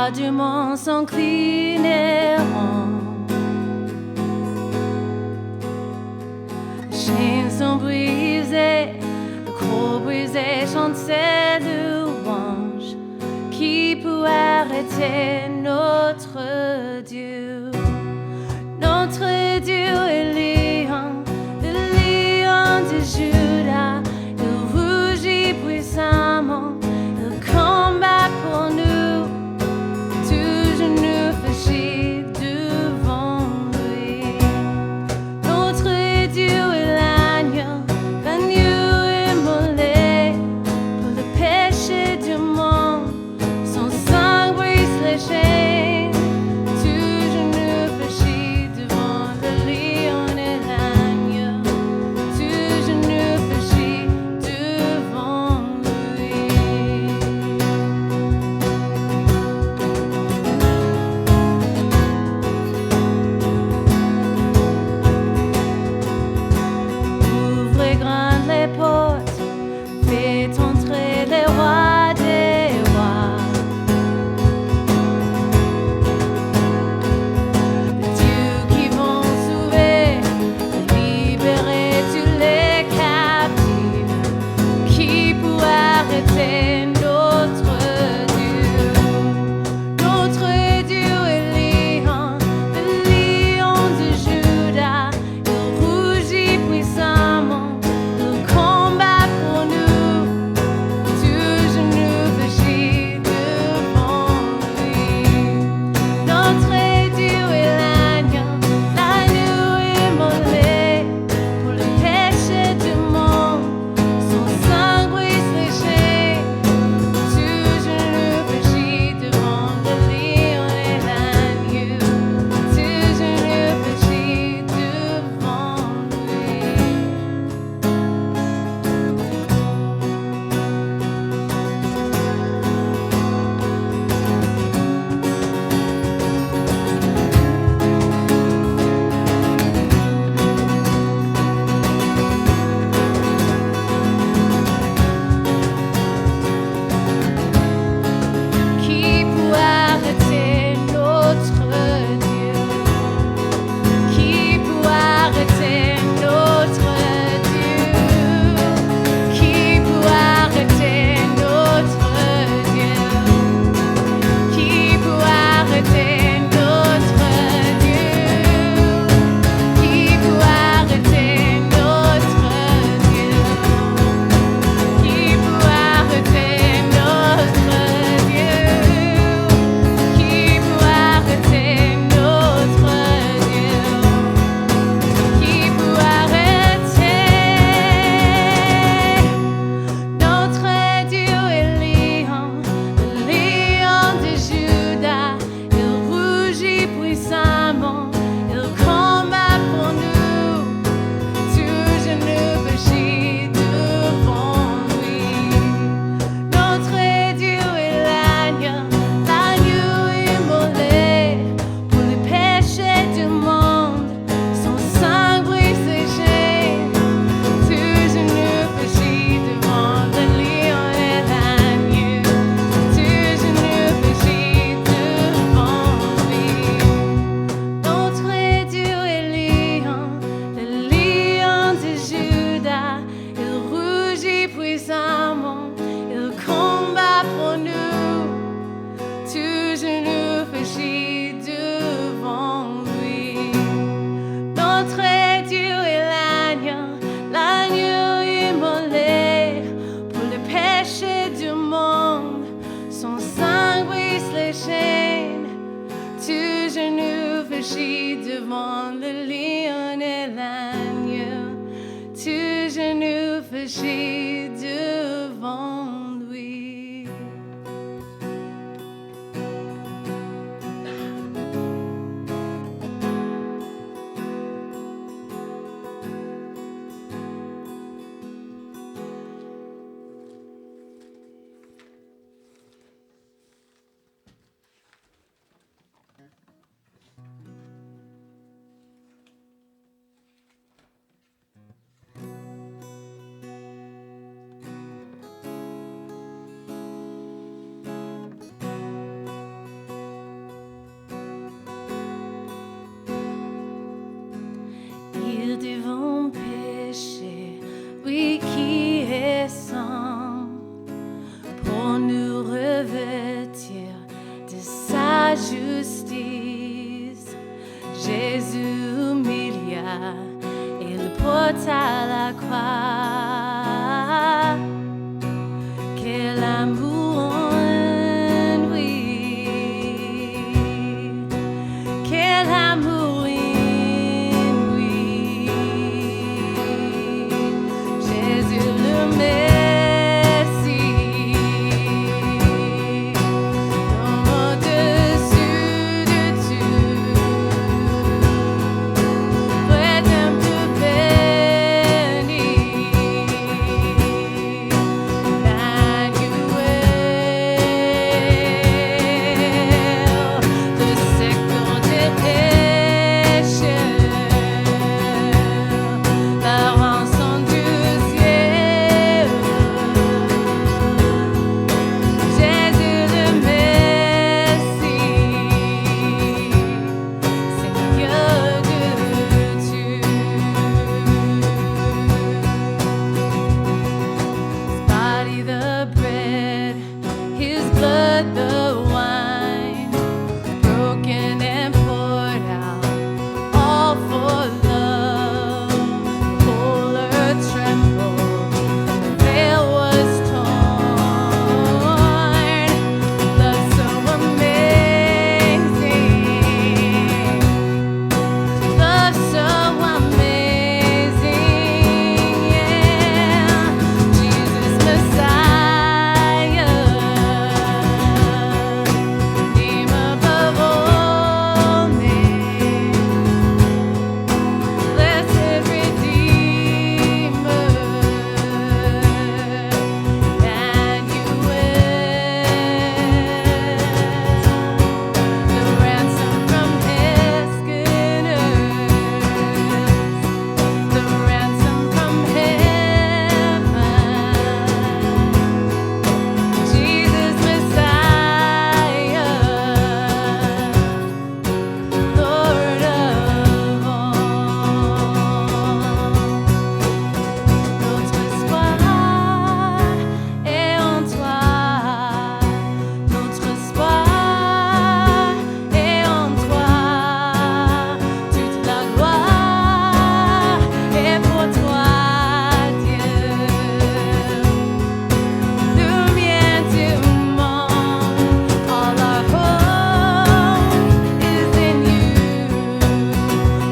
rois du monde s'inclineront. Les chaînes sont brisées, le croc brisé chante ses louanges. Qui peut arrêter notre Dieu? Notre Dieu est lion, le lion de Juda. Il rugit puissamment, il combat pour nous. Tout genou fléchit devant lui. Notre Dieu est l'agneau immolé pour le péché du monde. Son sang brise les chaînes. Tout genou fléchit devant le lion et l'agneau. Tout genou fléchit devant lui. Ouvrez grandes les portes, faites entrer les rois des rois. Les dieux qui vont sauver, libérer tous les captifs. Qui peut arrêter notre Dieu? Notre Dieu est lion, le lion de Juda. Il rugit puissamment, il combat pour nous. Tout genou fléchit devant lui. Notre Dieu est l'agneau immolé pour le péché du monde. Son sang brise les chaînes. Tout genou fléchit devant le lion et l'agneau. Tout genou fléchit devant lui. Qui peut arrêter notre Dieu? Qui peut arrêter notre Dieu? Qui peut arrêter notre Dieu? Qui peut arrêter notre Dieu? Qui peut arrêter notre Dieu? Qui peut arrêter notre Dieu? Qui peut arrêter notre Dieu? Qui peut arrêter? Notre Dieu est lion, le lion de Juda. Il rugit puissamment, il combat pour nous. Tout genou fléchit devant lui. Notre Dieu est l'agneau immolé pour le péché du monde. Son sang brise les chaînes. Tout genou fléchit devant le lion et l'agneau. Tout genou fléchit devant lui. Notre Dieu est lion, le lion de Juda. Il rugit puissamment, il combat pour nous. Tout genou fléchit devant lui. Notre Dieu est l'agneau immolé pour le péché du monde. Son sang brise les chaînes. Tout genou fléchit devant le lion et l'agneau. Tout genou fléchit devant lui. porte à la croix. Quel amour inouï, quel amour inouï. Jésus le Messie, au-dessus de tout, près d'un peu béni. Le second des pécheurs, la rançon du ciel. Jésus le Messie, Seigneur de tout. His body the bread, His blood the wine, broken and poured out, all for love. The whole earth trembled, the veil was torn. Love so amazing, love so amazing, yeah. Jesus Messiah, name above all names, blessed Redeemer, Emmanuel, the ransom from Escalon, the ransom from heaven, Jesus Messiah, Lord of all. Notre espoir est en toi, notre espoir est en toi, toute la gloire est pour toi, Dieu. Lumière du monde, all our hope is in you.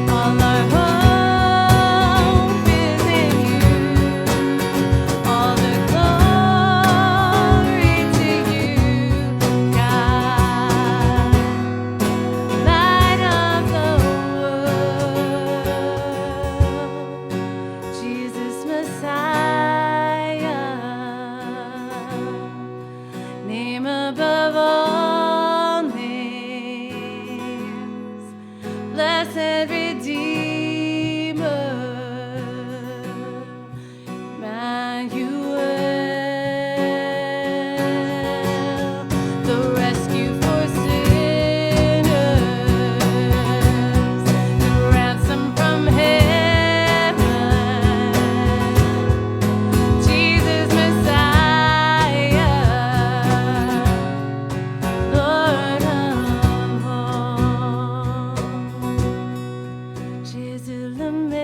All our hope is in you. All the glory to you, God, light of the world, Jesus Messiah, name above all names, blessed Redeemer, Emmanuel, the rescue for sinners, the ransom from heaven, Jesus Messiah, Lord of all. Jésus le Messie,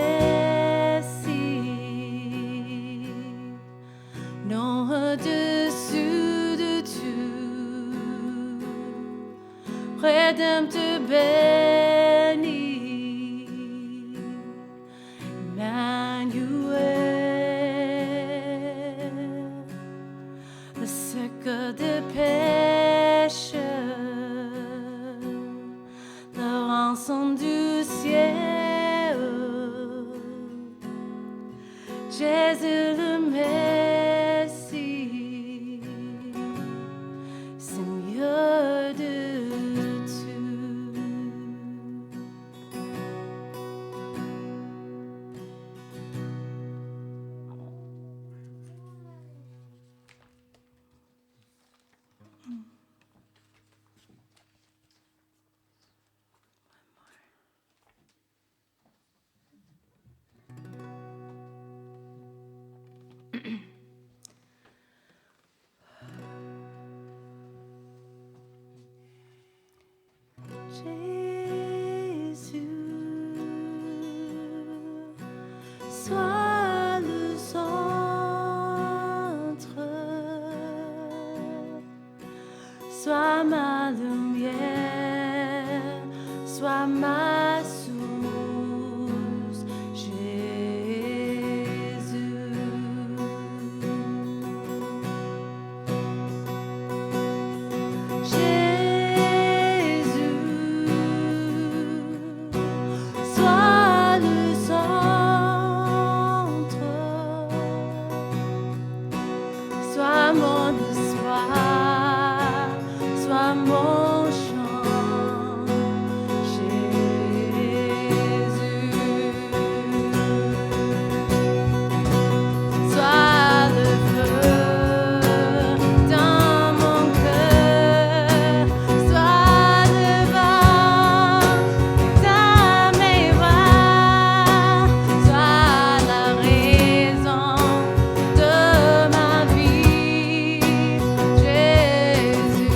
non au-dessus de tout, Rédempteur béni, Emmanuel, le secours des pécheurs, la rançon du ciel, Jésus le Messie, Seigneur de tout. Jésus, sois sois ma source, Jésus. Jésus, sois le centre, sois mon espoir, sois mon chant, Jésus. Sois le feu dans mon cœur, sois le vent dans mes bras, sois la raison de ma vie, Jésus.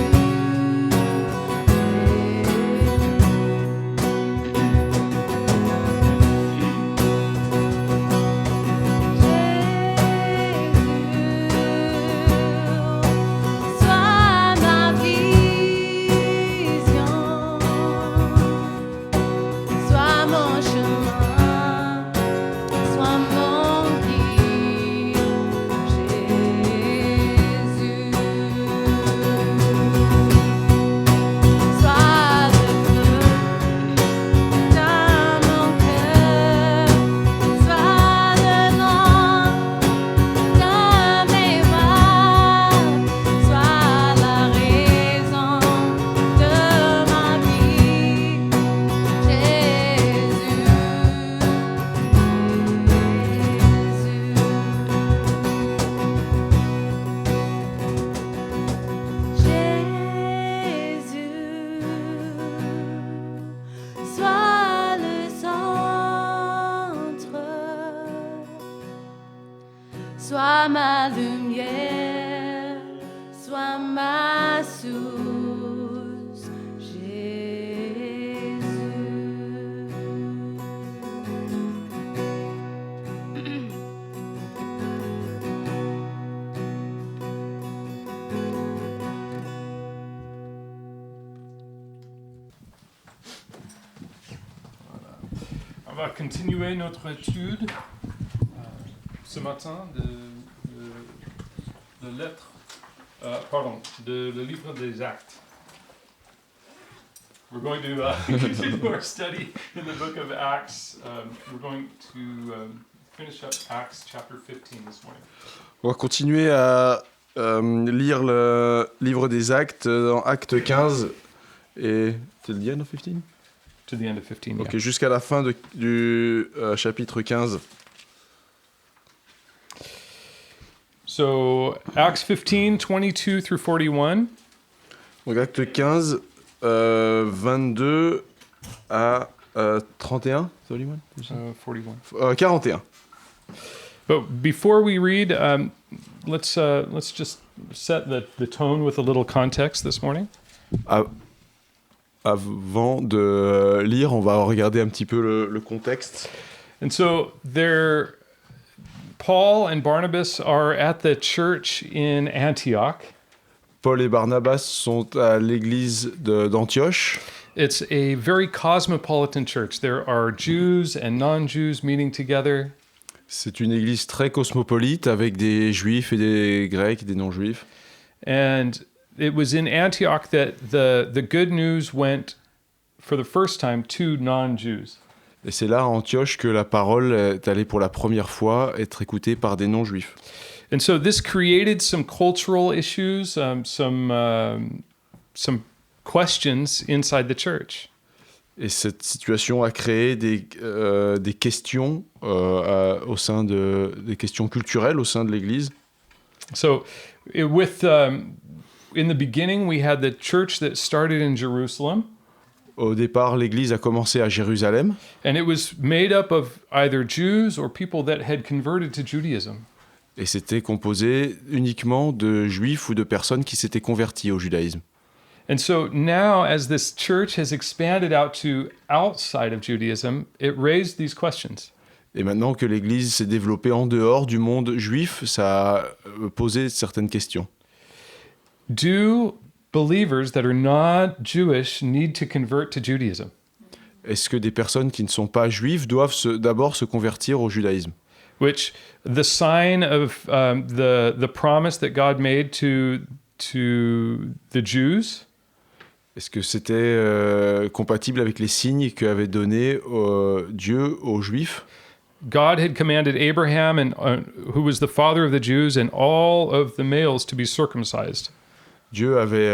Sois ma vision, sois mon chemin, sois mon guide, Jésus. Sois le feu dans mon cœur, sois le vent dans mes bras, sois la raison de ma vie, Jésus. Jésus, sois le centre, sois ma lumière, sois ma source, Jésus. On va continuer notre étude ce matin de lettres, de le livre des Actes. We're going to continue our study in the book of Acts. We're going to finish up Acts chapter 15 this morning. On va continuer à lire le livre des Actes dans Acte 15 et c'est le end of 15 ? To the end of 15. Ok, Yeah. jusqu'à la fin du chapitre 15. So Acts 15, 22 through 41. Donc Acte 15, 22 à 31, 31 41. 41. But before we read, let's just set the tone with a little context this morning. Avant de lire, on va regarder un petit peu le contexte. And so Paul and Barnabas are at the church in Antioch. Paul et Barnabas sont à l'église d'Antioche. It's a very cosmopolitan church. There are Jews and non-Jews meeting together. C'est une église très cosmopolite avec des juifs et des grecs, des non-juifs. And it was in Antioch that the good news went for the first time to non-Jews. Et c'est là à Antioche que la parole est allée pour la première fois être écoutée par des non-juifs. And so this created some cultural issues, some questions inside the church. Et cette situation a créé des questions au sein des questions culturelles au sein de l'Église. So, in the beginning, we had the church that started in Jerusalem, Au départ, l'Église a commencé à Jérusalem and it was made up of either Jews or people that had converted to Judaism. et c'était composé uniquement de juifs ou de personnes qui s'étaient converties au judaïsme. And so now, as this church has expanded out to outside of Judaism, it raised these questions. Et maintenant que l'Église s'est développée en dehors du monde juif, ça a posé certaines questions. Do believers that are not Jewish need to convert to Judaism? est-ce que des personnes qui ne sont pas juives doivent d'abord se convertir au judaïsme? Which the sign of the promise that God made to the Jews Est-ce que c'était compatible avec les signes qu'avait donné Dieu aux Juifs? God had commanded Abraham, and who was the father of the Jews, and all of the males to be circumcised. Dieu avait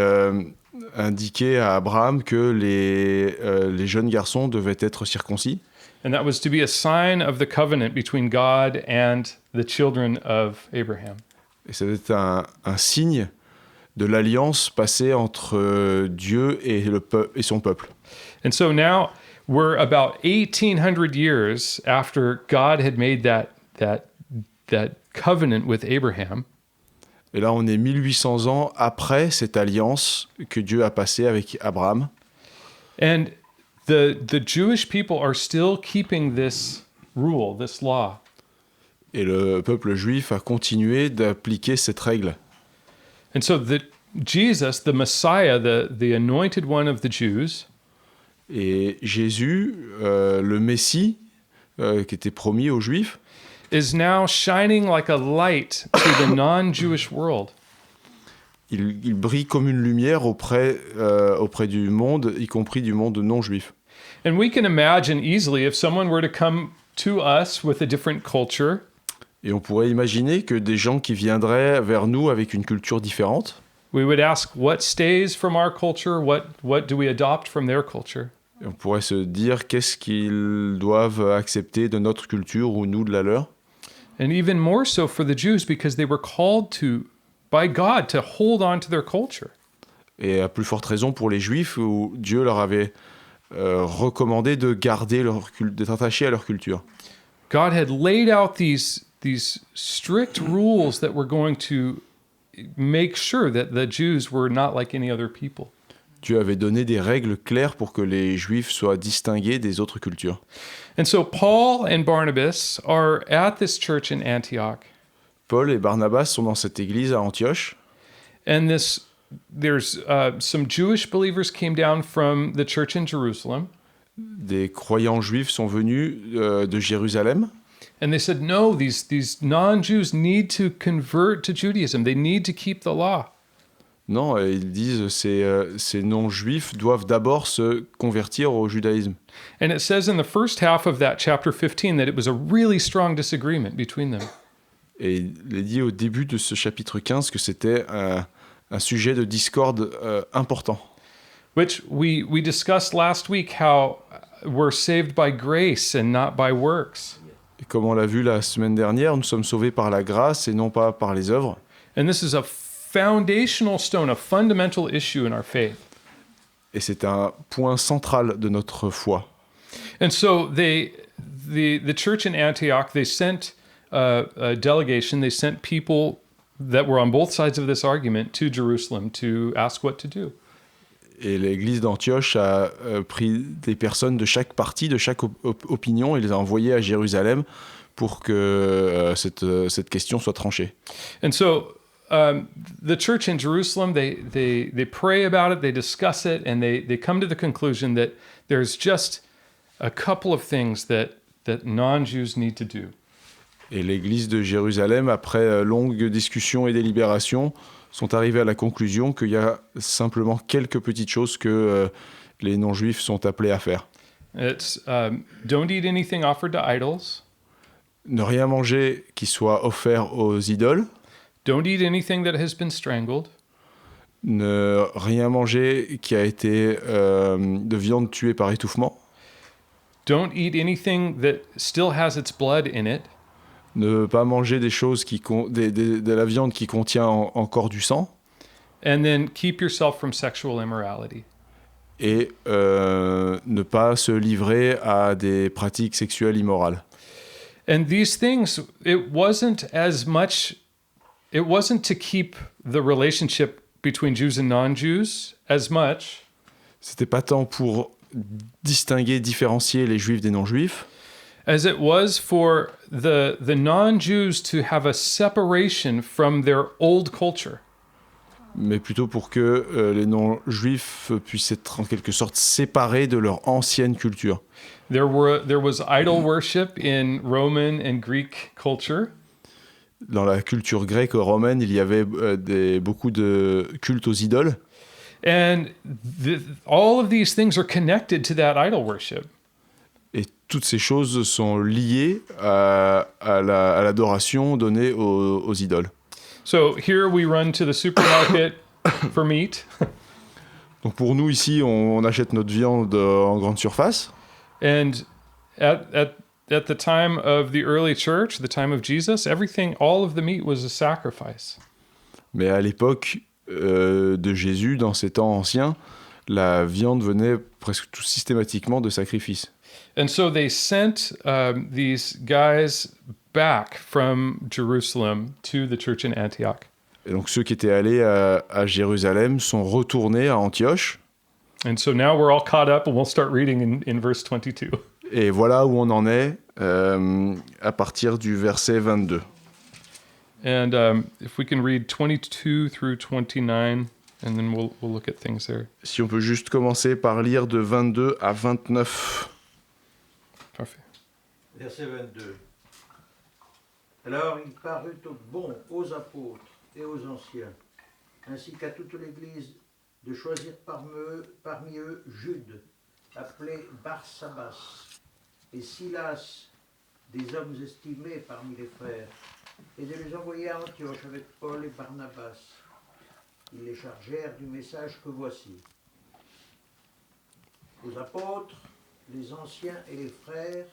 indiqué à Abraham que les jeunes garçons devaient être circoncis. And that was to be a sign of the covenant between God and the children of Abraham. Et c'était un signe de l'alliance passée entre Dieu et son peuple. And so now we're about 1800 years after God had made that covenant with Abraham. Et là, on est 1800 ans après cette alliance que Dieu a passée avec Abraham. And the Jewish people are still keeping this rule, this law. Et le peuple juif a continué d'appliquer cette règle. And so Jesus, the Messiah, the anointed one of the Jews, Et Jésus, le Messie, qui était promis aux Juifs, is now shining like a light to the non-Jewish world. il brille comme une lumière auprès du monde, y compris du monde non juif. And we can imagine easily if someone were to come to us with a different culture, Et on pourrait imaginer que des gens qui viendraient vers nous avec une culture différente, we would ask what stays from our culture, what do we adopt from their culture? et on pourrait se dire qu'est-ce qu'ils doivent accepter de notre culture ou nous de la leur. And even more so for the Jews because they were called by God to hold on to their culture. Et à plus forte raison pour les Juifs où Dieu leur avait recommandé de garder d'être attachés à leur culture. God had laid out these strict rules that were going to make sure that the Jews were not like any other people. Dieu avait donné des règles claires pour que les Juifs soient distingués des autres cultures. And so Paul and Barnabas are at this church in Antioch. Paul et Barnabas sont dans cette église à Antioche. And there's some Jewish believers came down from the church in Jerusalem. Des croyants juifs sont venus de Jérusalem. And they said, no, these non-Jews need to convert to Judaism. They need to keep the law. Non, ils disent ces non-juifs doivent d'abord se convertir au judaïsme. And it says in the first half of that chapter 15 that it was a really strong disagreement between them. Et il est dit au début de ce chapitre 15 que c'était un sujet de discorde important. Which we discussed last week how we're saved by grace and not by works. Et comme on l'a vu la semaine dernière, nous sommes sauvés par la grâce et non pas par les œuvres. And this is a foundational stone, a fundamental issue in our faith. Et c'est un point central de notre foi. And so the church in Antioch, they sent a delegation, they sent people that were on both sides of this argument to Jerusalem to ask what to do. Et l'église d'Antioche a pris des personnes de chaque parti, de chaque opinion, et les a envoyées à Jérusalem pour que cette question soit tranchée. And so the church in Jerusalem, they pray about it, they discuss it, and they come to the conclusion that there's just a couple of things that non-Jews need to do. Et l'église de Jérusalem, après longues discussions et délibérations, sont arrivés à la conclusion qu'il y a simplement quelques petites choses que les non-juifs sont appelés à faire. It's don't eat anything offered to idols. Ne rien manger qui soit offert aux idoles. Don't eat anything that has been strangled. Ne rien manger qui a été de viande tuée par étouffement. Don't eat anything that still has its blood in it. Ne pas manger des choses de la viande qui contient encore du sang. And then keep yourself from sexual immorality. Et ne pas se livrer à des pratiques sexuelles immorales. And these things, it wasn't to keep the relationship between Jews and non-Jews as much. C'était pas tant pour distinguer, différencier les juifs des non-juifs, as it was for the non-Jews to have a separation from their old culture. mais plutôt pour que les non-juifs puissent être en quelque sorte séparés de leur ancienne culture. There was idol worship in Roman and Greek culture. Dans la culture grecque romaine, il y avait beaucoup de cultes aux idoles. And all of these things are connected to that idol worship. Et toutes ces choses sont liées à l'adoration donnée aux idoles. So here we run to the supermarket for meat. Donc pour nous ici, on achète notre viande en grande surface. And at the time of the early church, the time of Jesus, all of the meat was a sacrifice. Mais à l'époque de Jésus, dans ces temps anciens, la viande venait presque tout systématiquement de sacrifices. And so they sent these guys back from Jerusalem to the church in Antioch. Et donc ceux qui étaient allés à Jérusalem sont retournés à Antioche. And so now we're all caught up and we'll start reading in verse 22. Et voilà où on en est à partir du verset 22. And if we can read 22 through 29, and then we'll look at things there. Si on peut juste commencer par lire de 22 à 29. Parfait. Verset 22. Alors il parut aux apôtres et aux anciens, ainsi qu'à toute l'Église, de choisir parmi eux Jude, appelé Barsabas, et Silas, des hommes estimés parmi les frères, et de les envoyer à Antioche avec Paul et Barnabas. Ils les chargèrent du message que voici. Aux apôtres, les anciens et les frères,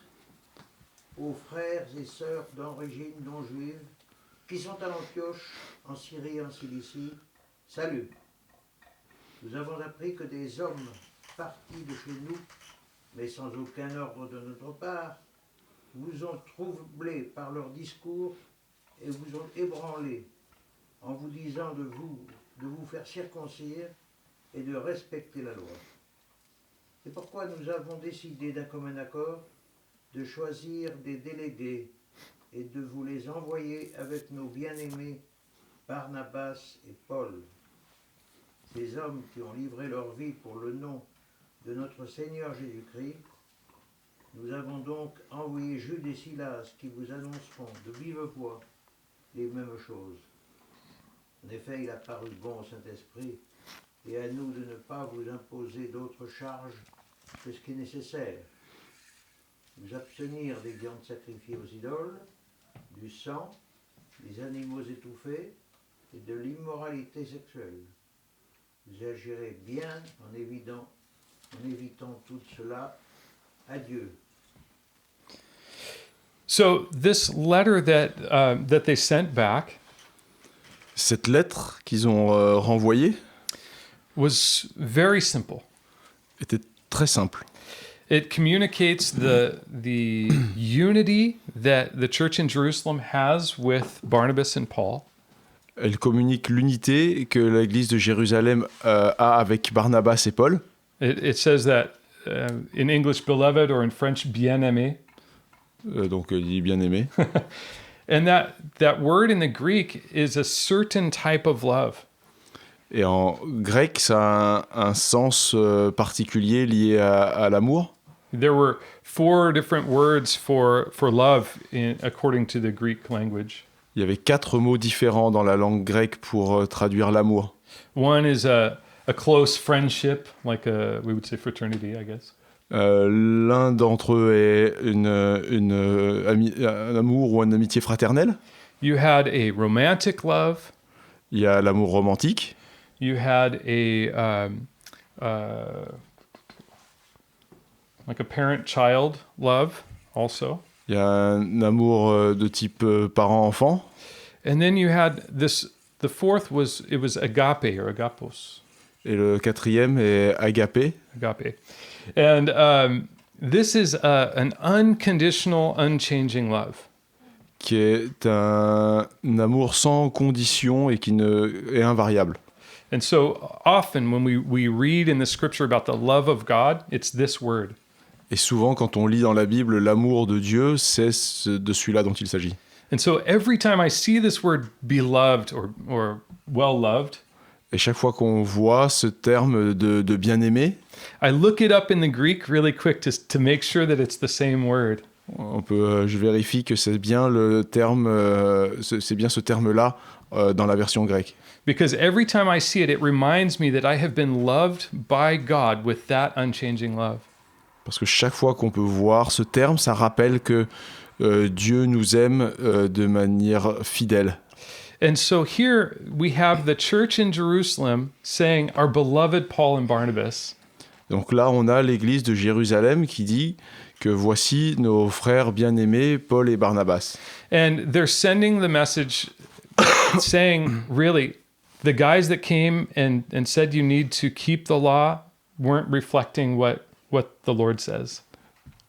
aux frères et sœurs d'origine non juive, qui sont à Antioche, en Syrie et en Cilicie, salut. Nous avons appris que des hommes partis de chez nous, mais sans aucun ordre de notre part, vous ont troublé par leur discours et vous ont ébranlé en vous disant de vous faire circoncire et de respecter la loi. C'est pourquoi nous avons décidé d'un commun accord de choisir des délégués et de vous les envoyer avec nos bien-aimés Barnabas et Paul. Ces hommes qui ont livré leur vie pour le nom de notre Seigneur Jésus-Christ, nous avons donc envoyé Jude et Silas qui vous annonceront de vive voix les mêmes choses. En effet, il a paru bon au Saint-Esprit et à nous de ne pas vous imposer d'autres charges que ce qui est nécessaire. Vous abstenir des viandes sacrifiées aux idoles, du sang, des animaux étouffés et de l'immoralité sexuelle. Vous agirez bien en évitant tout cela. Adieu. So this letter that they sent back Cette lettre qu'ils ont renvoyée was very simple. était très simple. It communicates the unity that the church in Jerusalem has with Barnabas and Paul. Elle communique l'unité que l'Église de Jérusalem a avec Barnabas et Paul. It says that in English, beloved, or in French, bien-aimé. Donc il dit bien-aimé. And that word in the Greek is a certain type of love. Et en grec, ça a un sens particulier lié à l'amour. There were 4 different words for love according to the Greek language. Il y avait 4 mots différents dans la langue grecque pour traduire l'amour. One is a close friendship, like we would say fraternity, I guess. L'un d'entre eux est un amour ou une amitié fraternelle. You had a romantic love. Il y a l'amour romantique. You had like a parent-child love also. Il y a un amour de type parent-enfant. And then you had the fourth was agape or agapos. Et le 4e est agapé. Agape. And this is an unconditional, unchanging love. Qui est un amour sans condition et qui est invariable. And so often when we read in the scripture about the love of God, it's this word. Et souvent, quand on lit dans la Bible l'amour de Dieu, c'est de celui-là dont il s'agit. And so every time I see this word beloved or well loved, Et chaque fois qu'on voit ce terme de bien-aimé, I look it up in the Greek really quick to make sure that it's the same word. je vérifie que c'est bien le terme, c'est bien ce terme-là dans la version grecque. Because every time I see it, it reminds me that I have been loved by God with that unchanging love. Parce que chaque fois qu'on peut voir ce terme, ça rappelle que Dieu nous aime de manière fidèle. And so here we have the church in Jerusalem saying, our beloved Paul and Barnabas. Donc là, on a l'église de Jérusalem qui dit que voici nos frères bien-aimés, Paul et Barnabas. And they're sending the message saying, really, the guys that came and said you need to keep the law weren't reflecting what the Lord says.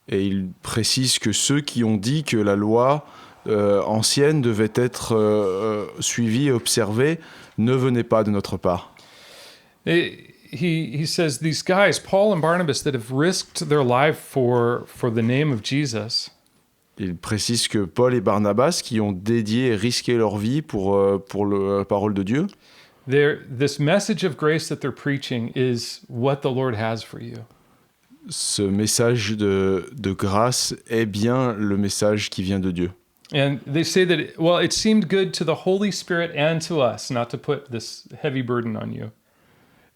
Et il précise que ceux qui ont dit que la loi ancienne devait être suivie et observée ne venaient pas de notre part. He says, these guys, Paul and Barnabas, that have risked their life for the name of Jesus, Il précise que Paul et Barnabas, qui ont dédié et risqué leur vie pour la parole de Dieu, this message of grace that they're preaching is what the Lord has for you. ce message de grâce est bien le message qui vient de Dieu. And they say that, it seemed good to the Holy Spirit and to us not to put this heavy burden on you.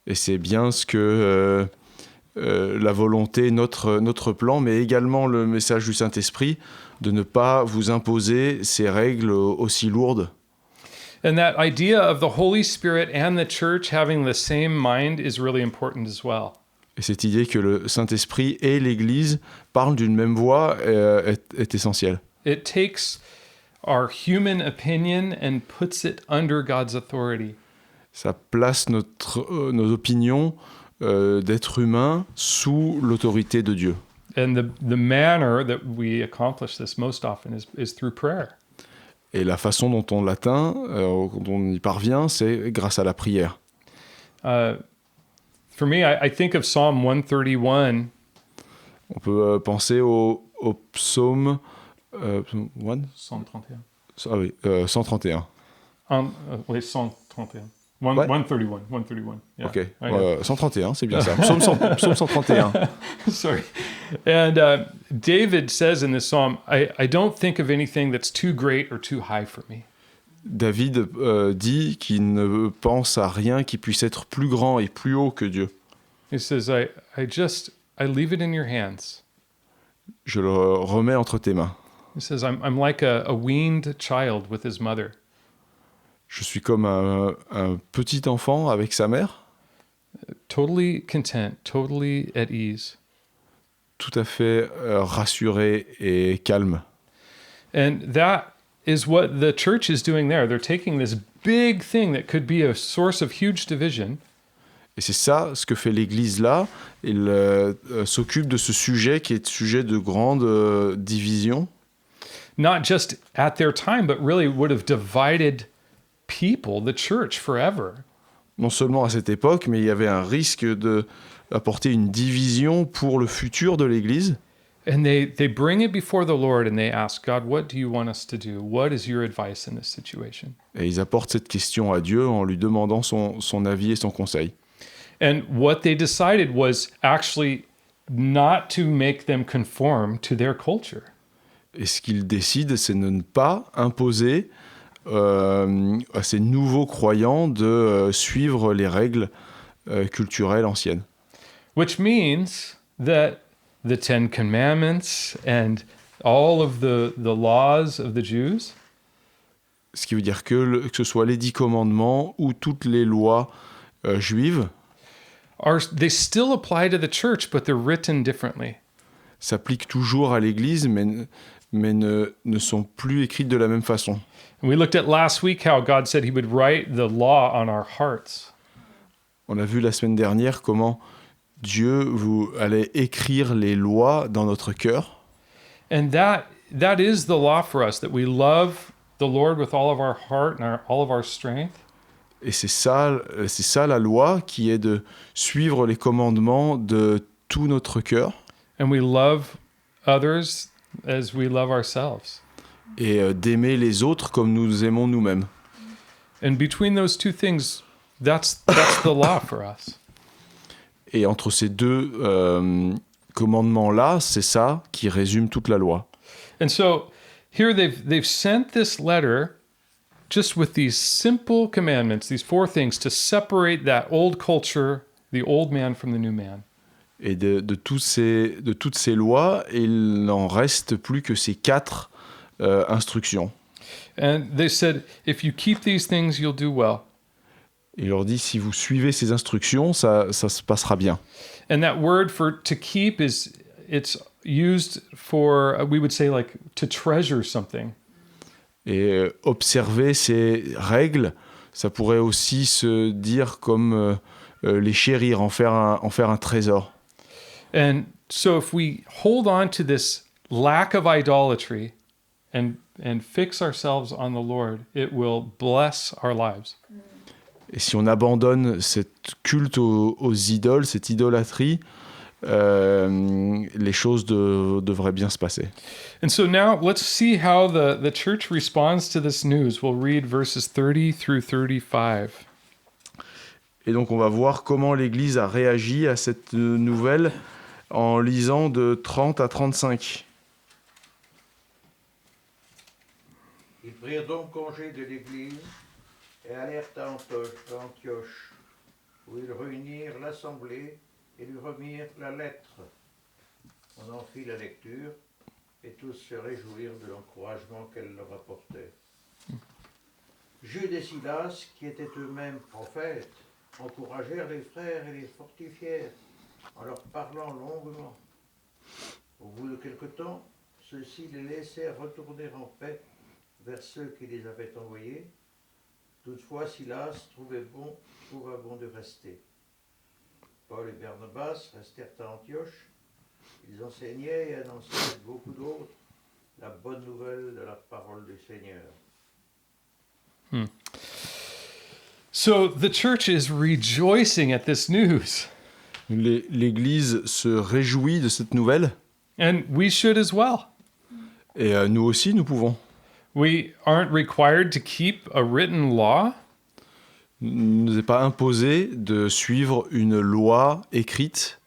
Et c'est bien ce que la volonté, notre plan, mais également le message du Saint-Esprit, de ne pas vous imposer ces règles aussi lourdes. And that idea of the Holy Spirit and the church having the same mind is really important as well. Et cette idée que le Saint-Esprit et l'Église parlent d'une même voix est essentielle. It takes our human opinion and puts it under God's authority. Ça place nos opinions d'êtres humains sous l'autorité de Dieu. And the manner that we accomplish this most often is through prayer. Et la façon dont on l'atteint, dont on y parvient, c'est grâce à la prière. For me, I think of Psalm 131. On peut penser au psaume 131. 131. Wait, 131. Ouais. 131. 131. Yeah. Ok, I know. 131, c'est bien ça. Psaume 131. Sorry. And David says in this psalm, I don't think of anything that's too great or too high for me. David dit qu'il ne pense à rien qui puisse être plus grand et plus haut que Dieu. He says, I leave it in your hands. Je le remets entre tes mains. He says, I'm like a weaned child with his mother. Je suis comme un petit enfant avec sa mère, Totally content, totally at ease. tout à fait rassuré et calme. And that is what the church is doing there. They're taking this big thing that could be a source of huge division. Et c'est ça ce que fait l'Église là. Il s'occupe de ce sujet qui est sujet de grande division. Not just at their time, but really would have divided people, the church, forever. Non seulement à cette époque, mais il y avait un risque d'apporter une division pour le futur de l'Église. And they bring it before the Lord and they ask, God, what do you want us to do? What is your advice in this situation? Et ils apportent cette question à Dieu en lui demandant son avis et son conseil. And what they decided was actually not to make them conform to their culture. Et ce qu'ils décident, c'est de ne pas imposer à ces nouveaux croyants de suivre les règles culturelles anciennes. Which means that the Ten Commandments and all of the laws of the Jews Ce qui veut dire que ce soit les 10 commandements ou toutes les lois juives they still apply to the church, but they're written differently. s'appliquent toujours à l'Église, mais ne sont plus écrites de la même façon. And we looked at last week how God said he would write the law on our hearts. On a vu la semaine dernière comment Dieu allait écrire les lois dans notre cœur. And that is the law for us, that we love the Lord with all of our heart and all of our strength. Et c'est ça la loi qui est de suivre les commandements de tout notre cœur And we love others as we love ourselves. et d'aimer les autres comme nous aimons nous-mêmes. And between those two things, That's the law for us. Et entre ces deux commandements-là, c'est ça qui résume toute la loi. And so here they've sent this letter just with these simple commandments, these 4 things to separate that old culture, the old man from the new man. Et de toutes ces lois, il n'en reste plus que ces 4 instructions. And they said, if you keep these things, you'll do well. Il leur dit, si vous suivez ces instructions, ça se passera bien. And that word for to keep it's used for, we would say like to treasure something. Et observer ces règles, ça pourrait aussi se dire comme les chérir, en faire un trésor. And so if we hold on to this lack of idolatry and fix ourselves on the Lord, it will bless our lives. Et si on abandonne cette culte aux idoles, cette idolâtrie, les choses devraient bien se passer. And so now let's see how the church responds to this news. We'll read verses 30 through 35. Et donc on va voir comment l'Église a réagi à cette nouvelle en lisant de 30 à 35. Ils prirent donc congé de l'Église et allèrent à Antioche, où ils réunirent l'assemblée et lui remirent la lettre. On en fit la lecture, et tous se réjouirent de l'encouragement qu'elle leur apportait. Jude et Silas, qui étaient eux-mêmes prophètes, encouragèrent les frères et les fortifièrent, en leur parlant longuement. Au bout de quelque temps, ceux-ci les laissèrent retourner en paix vers ceux qui les avaient envoyés. Toutefois, Silas trouva bon de rester. Paul et Barnabas restèrent à Antioche. Ils enseignaient et annonçaient avec beaucoup d'autres la bonne nouvelle de la parole du Seigneur. So the church is rejoicing at this news, L'Église se réjouit de cette nouvelle, and we should as well. et nous aussi, nous pouvons. We aren't required to keep a written law, Il ne nous est pas imposé de suivre une loi écrite,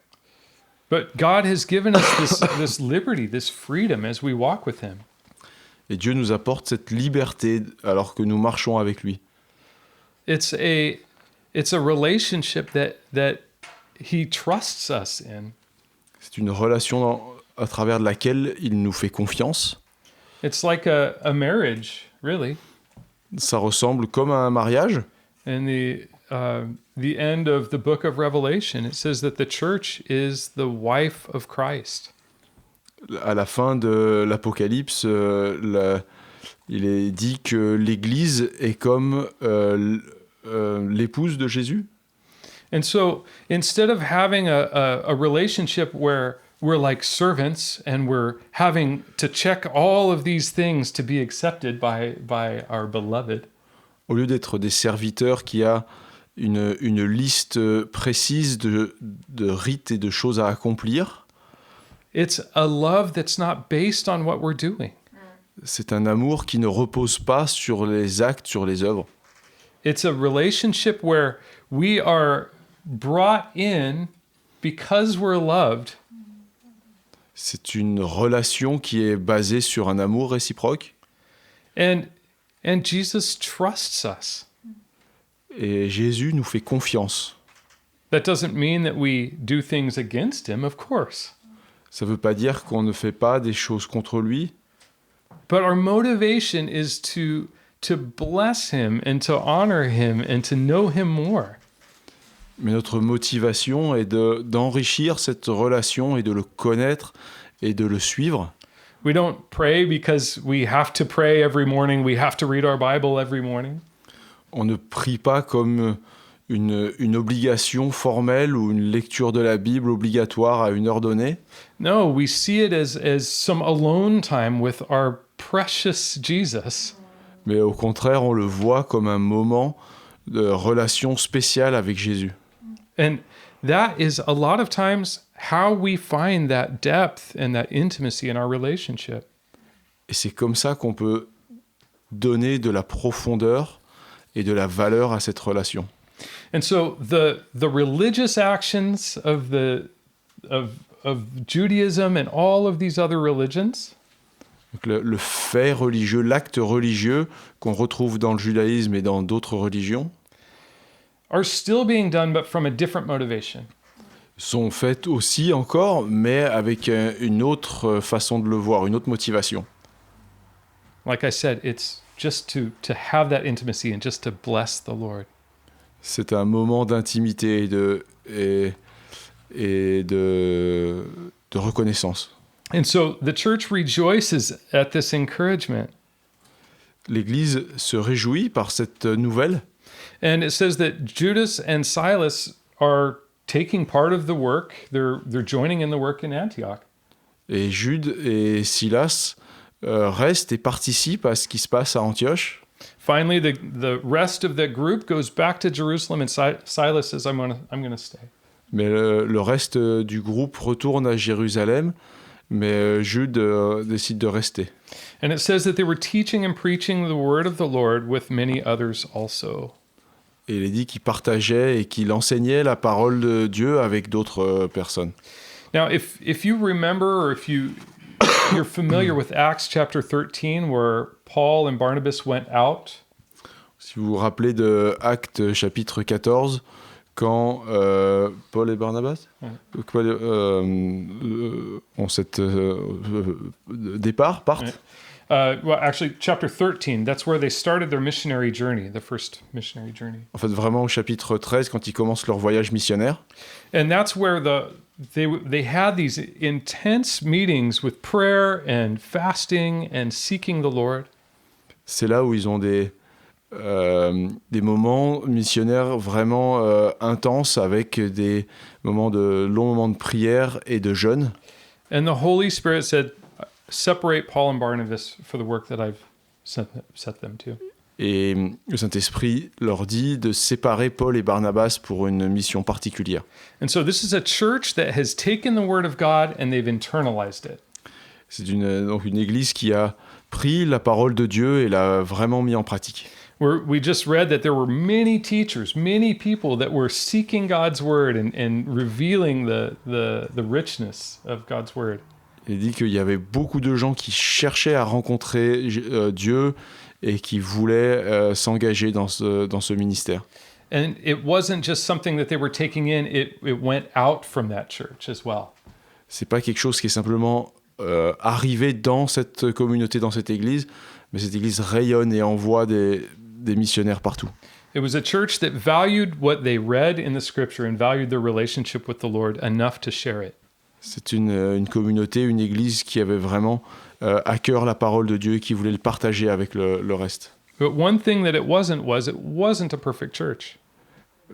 but God has given us this liberty, this freedom as we walk with Him. et Dieu nous apporte cette liberté alors que nous marchons avec lui. It's a relationship that He trusts us in. C'est une relation à travers de laquelle il nous fait confiance. It's like a marriage, really. Ça ressemble comme à un mariage. In the end of the book of Revelation, it says that the church is the wife of Christ. À la fin de l'Apocalypse, il est dit que l'Église est comme l'épouse de Jésus. And so instead of having a relationship where we're like servants and we're having to check all of these things to be accepted by our beloved, Au lieu d'être des serviteurs qui a une liste précise de rites et de choses à accomplir, it's a love that's not based on what we're doing. c'est un amour qui ne repose pas sur les actes, sur les œuvres. It's a relationship where we are brought in because we're loved, C'est une relation qui est basée sur un amour réciproque. and Jesus trusts us. Et Jésus nous fait confiance. That doesn't mean that we do things against him, of course. Ça ne veut pas dire qu'on ne fait pas des choses contre lui, But our motivation is to bless him and to honor him and to know him more. mais notre motivation est d'enrichir cette relation et de le connaître et de le suivre. We don't pray because we have to pray every morning, we have to read our Bible every morning. On ne prie pas comme une obligation formelle ou une lecture de la Bible obligatoire à une heure donnée. No, we see it as some alone time with our precious Jesus. Mais au contraire, on le voit comme un moment de relation spéciale avec Jésus. And that is a lot of times how we find that depth and that intimacy in our relationship. Et c'est comme ça qu'on peut donner de la profondeur et de la valeur à cette relation. And so the religious actions of Judaism and all of these other religions Donc le fait religieux, l'acte religieux qu'on retrouve dans le judaïsme et dans d'autres religions are still being done, but from a different motivation. sont faites aussi encore, mais avec une autre façon de le voir, une autre motivation. Like I said, it's just to have that intimacy and just to bless the Lord. C'est un moment d'intimité et de reconnaissance. And so the church rejoices at this encouragement. L'Église se réjouit par cette nouvelle. And it says that Judas and Silas are taking part of the work. They're joining in the work in Antioch. Et Jude et Silas restent et participent à ce qui se passe à Antioche. Finally, the rest of that group goes back to Jerusalem, and Silas says, I'm gonna stay. Mais le reste du groupe retourne à Jérusalem, mais Jude décide de rester. And it says that they were teaching and preaching the word of the Lord with many others also. Et il est dit qu'il partageait et qu'il enseignait la parole de Dieu avec d'autres personnes. Now, if you remember, or if you're familiar with Acts chapter 13, where Paul and Barnabas went out, Si vous vous rappelez de Actes chapitre 14, quand Paul et Barnabas ont cette départ, partent. well, actually, chapter 13, that's where they started their missionary journey, the first missionary journey. En fait, vraiment au chapitre 13, quand ils commencent leur voyage missionnaire. And that's where they had these intense meetings with prayer and fasting and seeking the Lord. C'est là où ils ont des moments missionnaires vraiment intenses avec des longs moments de prière et de jeûne. And the Holy Spirit said, separate Paul and Barnabas for the work that I've set them to. Et le Saint-Esprit leur dit de séparer Paul et Barnabas pour une mission particulière. And so this is a church that has taken the word of God and they've internalized it. C'est donc une église qui a pris la parole de Dieu et l'a vraiment mis en pratique. We just read that there were many teachers, many people that were seeking God's word and revealing the richness of God's word. Il dit qu'il y avait beaucoup de gens qui cherchaient à rencontrer Dieu et qui voulaient s'engager dans ce ministère. And it wasn't just something that they were taking in, it went out from that church as well. C'est pas quelque chose qui est simplement arrivé dans cette communauté, dans cette église, mais cette église rayonne et envoie des missionnaires partout. It was a church that valued what they read in the scripture and valued their relationship with the Lord enough to share it. C'est une communauté, une église qui avait vraiment à cœur la parole de Dieu et qui voulait le partager avec le reste. But one thing that it wasn't a perfect church.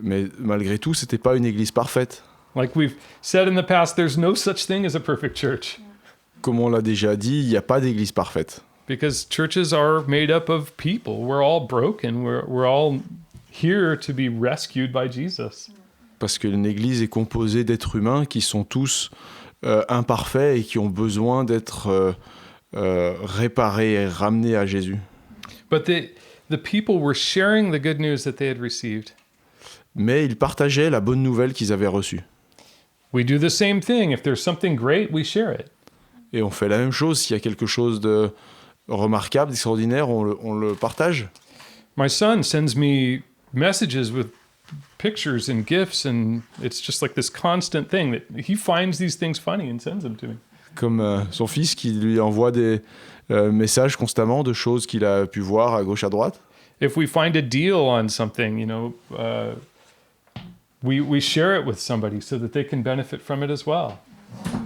Mais malgré tout, c'était pas une église parfaite. Like we've said in the past, there's no such thing as a perfect church. Comme on l'a déjà dit, il n'y a pas d'église parfaite. Because churches are made up of people. We're all broken. We're all here to be rescued by Jesus. Parce qu'une église est composée d'êtres humains qui sont tous imparfaits et qui ont besoin d'être réparés et ramenés à Jésus. But the people were sharing the good news that they had received. Mais ils partageaient la bonne nouvelle qu'ils avaient reçue. We do the same thing. If there's something great, we share it. Et on fait la même chose. S'il y a quelque chose de remarquable, d'extraordinaire, on le partage. My son sends me messages with pictures and gifts, and it's just like this constant thing that he finds these things funny and sends them to me. Comme son fils qui lui envoie des messages constamment de choses qu'il a pu voir à gauche, à droite. If we find a deal on something, we share it with somebody so that they can benefit from it as well.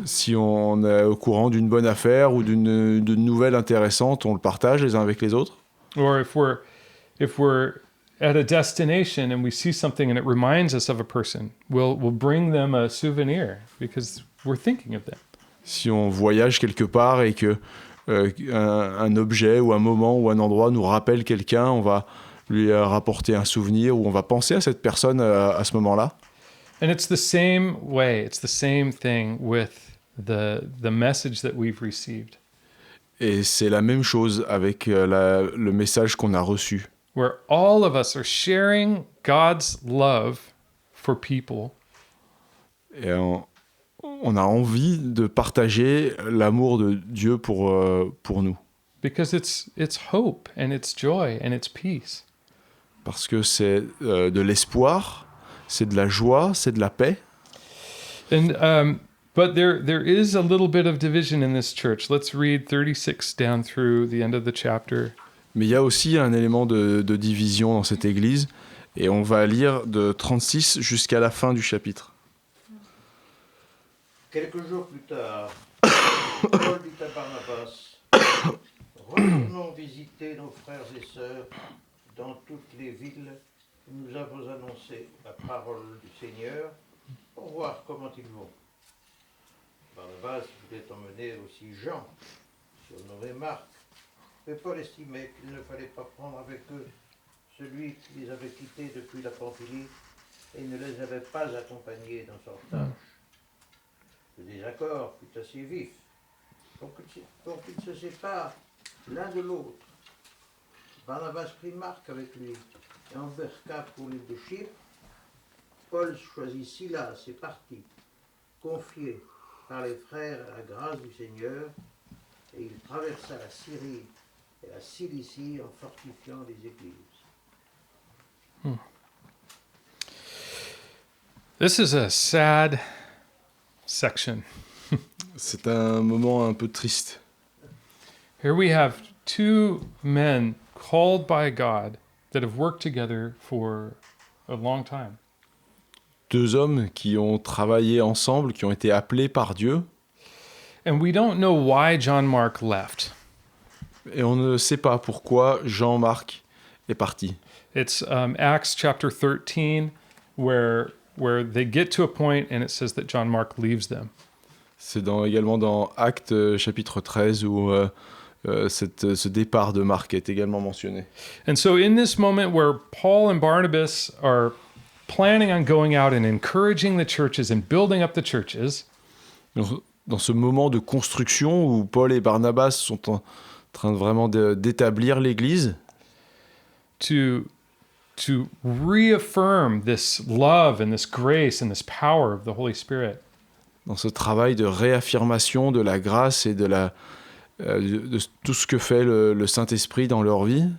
Si on est au courant d'une bonne affaire ou d'une nouvelle intéressante, on le partage les uns avec les autres. Or if we're at a destination and we see something and it reminds us of a person, we'll bring them a souvenir because we're thinking of them. Si on voyage quelque part et que un objet ou un moment ou un endroit nous rappelle quelqu'un, on va lui rapporter un souvenir ou on va penser à cette personne à ce moment-là. And it's the same way, it's the same thing with the message that we've received. Et c'est la même chose avec le message qu'on a reçu. where all of us are sharing God's love for people. Et on a envie de partager l'amour de Dieu pour nous. Because it's hope and it's joy and it's peace. Parce que c'est de l'espoir, c'est de la joie, c'est de la paix. And but there is a little bit of division in this church. Let's read 36 down through the end of the chapter. Mais il y a aussi un élément de division dans cette église. Et on va lire de 36 jusqu'à la fin du chapitre. Quelques jours plus tard, Paul dit à Barnabas, retournons visiter nos frères et sœurs dans toutes les villes où nous avons annoncé la parole du Seigneur pour voir comment ils vont. Barnabas voulait emmener aussi Jean, surnommé Marc, mais Paul estimait qu'il ne fallait pas prendre avec eux celui qui les avait quittés depuis la Pamphylie et ne les avait pas accompagnés dans son tâche. Le désaccord fut assez vif pour qu'ils se séparent l'un de l'autre. Barnabas prit Marc avec lui et embarqua pour l'île de Chypre. Paul choisit Silas et partit, confié par les frères à la grâce du Seigneur, et il traversa la Syrie et la Cilicie en fortifiant les églises. This is a sad section. C'est un moment un peu triste. Here we have two men called by God that have worked together for a long time. Deux hommes qui ont travaillé ensemble, qui ont été appelés par Dieu. And we don't know why John Mark left. Et on ne sait pas pourquoi Jean-Marc est parti. It's Acts chapter 13 where they get to a point and it says that John Mark leaves them. C'est également dans Actes chapitre 13 où ce départ de Marc est également mentionné. And so in this moment where Paul and Barnabas are planning on going out and encouraging the churches and building up the churches, Dans ce moment de construction où Paul et Barnabas sont en train vraiment d'établir l'Église, to reaffirm this love and this grace and this power of the Holy Spirit, dans ce travail de réaffirmation de la grâce et de tout ce que fait le Saint-Esprit dans leur vie,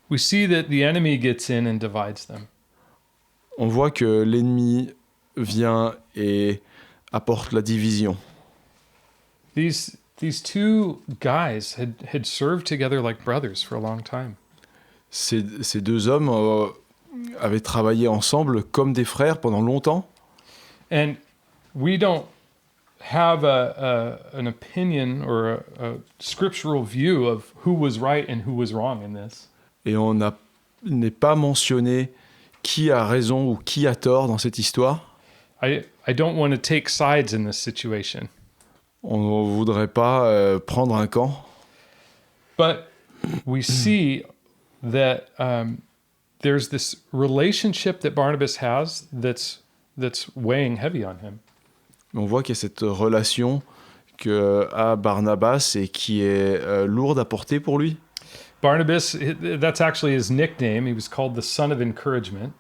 we see that the enemy gets in and divides them. on voit que l'ennemi vient et apporte la division. These two guys had served together like brothers for a long time. Ces deux hommes avaient travaillé ensemble comme des frères pendant longtemps. And we don't have an opinion or a scriptural view of who was right and who was wrong in this. Et il n'est pas mentionné qui a raison ou qui a tort dans cette histoire. I don't want to take sides in this situation. On ne voudrait pas prendre un camp. But we see that there's this relationship that Barnabas has that's weighing heavy on him. On voit qu'il y a cette relation qu'a Barnabas et qui est lourde à porter pour lui. Barnabas, that's actually his nickname. He was called the son of encouragement.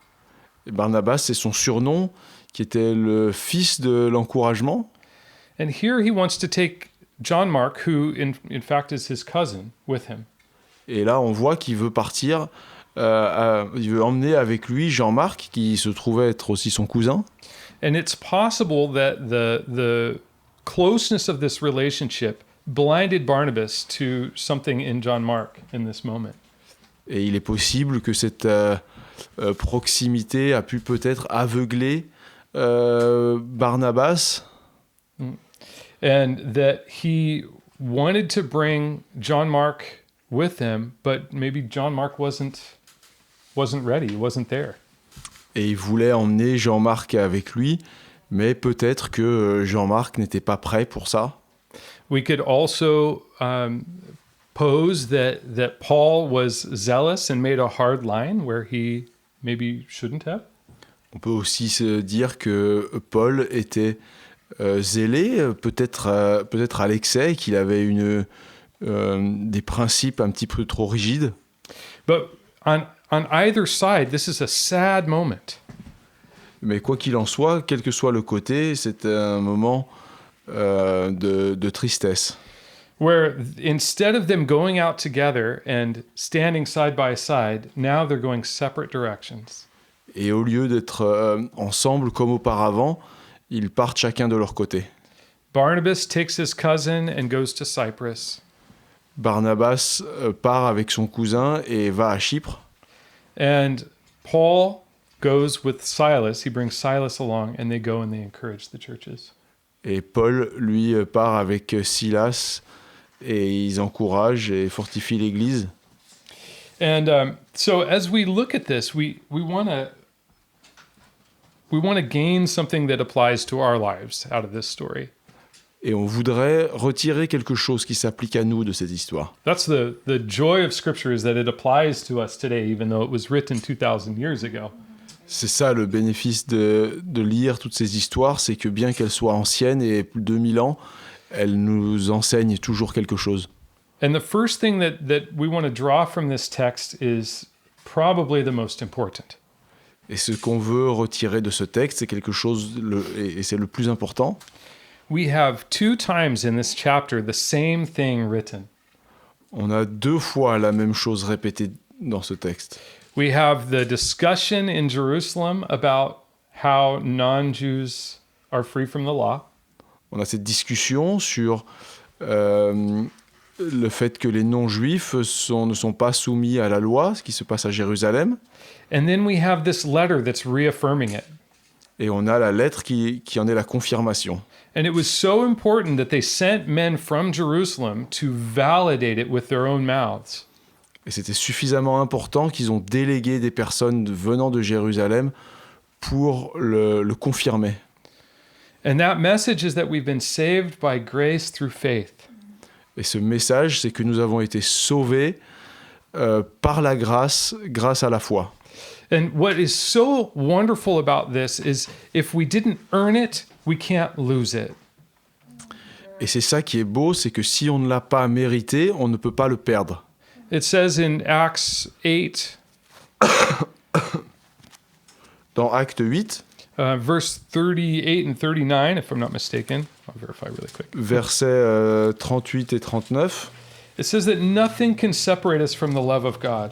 Et Barnabas, c'est son surnom, qui était le fils de l'encouragement. And here he wants to take John Mark, who in fact is his cousin, with him. Et là, on voit qu'il veut partir, il veut emmener avec lui Jean-Marc, qui se trouvait être aussi son cousin. And it's possible that the closeness of this relationship blinded Barnabas to something in John Mark in this moment. Et il est possible que cette proximité a pu peut-être aveugler Barnabas. And that he wanted to bring John Mark with him, but maybe John Mark wasn't ready, wasn't there. Et il voulait emmener Jean-Marc avec lui, mais peut-être que Jean-Marc n'était pas prêt pour ça. We could also pose that Paul was zealous and made a hard line where he maybe shouldn't have. On peut aussi se dire que Paul était zélé, peut-être à l'excès, qu'il avait des principes un petit peu trop rigides. But on either side, this is a sad moment. Mais quoi qu'il en soit, quel que soit le côté, c'est un moment de tristesse. Where instead of them going out together and standing side by side, now they're going separate directions. Et au lieu d'être ensemble comme auparavant, ils partent chacun de leur côté. Barnabas takes his cousin and goes to Cyprus. Barnabas part avec son cousin et va à Chypre. And Paul goes with Silas. He brings Silas along, and they go and they encourage the churches. Et Paul, lui, part avec Silas et ils encouragent et fortifient l'Église. And so as we look at this, we want to gain something that applies to our lives out of this story. Et on voudrait retirer quelque chose qui s'applique à nous de cette histoire. That's the joy of Scripture, is that it applies to us today, even though it was written 2,000 years ago. C'est ça le bénéfice de lire toutes ces histoires, c'est que bien qu'elles soient anciennes et 2000 ans, elles nous enseignent toujours quelque chose. And the first thing that we want to draw from this text is probably the most important. Et ce qu'on veut retirer de ce texte, c'est quelque chose, et c'est le plus important. We have 2 times in this chapter the same thing written. On a 2 fois la même chose répétée dans ce texte. We have the discussion in Jerusalem about how non-Jews are free from the law. On a cette discussion sur le fait que les non-juifs ne sont pas soumis à la loi, ce qui se passe à Jérusalem. And then we have this letter that's reaffirming it. Et on a la lettre qui en est la confirmation. And it was so important that they sent men from Jerusalem to validate it with their own mouths. Et c'était suffisamment important qu'ils ont délégué des personnes venant de Jérusalem pour le confirmer. And that message is that we've been saved by grace through faith. Et ce message, c'est que nous avons été sauvés par la grâce à la foi. And what is so wonderful about this is if we didn't earn it, we can't lose it. Et c'est ça qui est beau, c'est que si on ne l'a pas mérité, on ne peut pas le perdre. It says in Acts 8, Dans Acte 8, verse 38 and 39, if I'm not mistaken. I'll verify really quick. versets 38 et 39, It says that nothing can separate us from the love of God.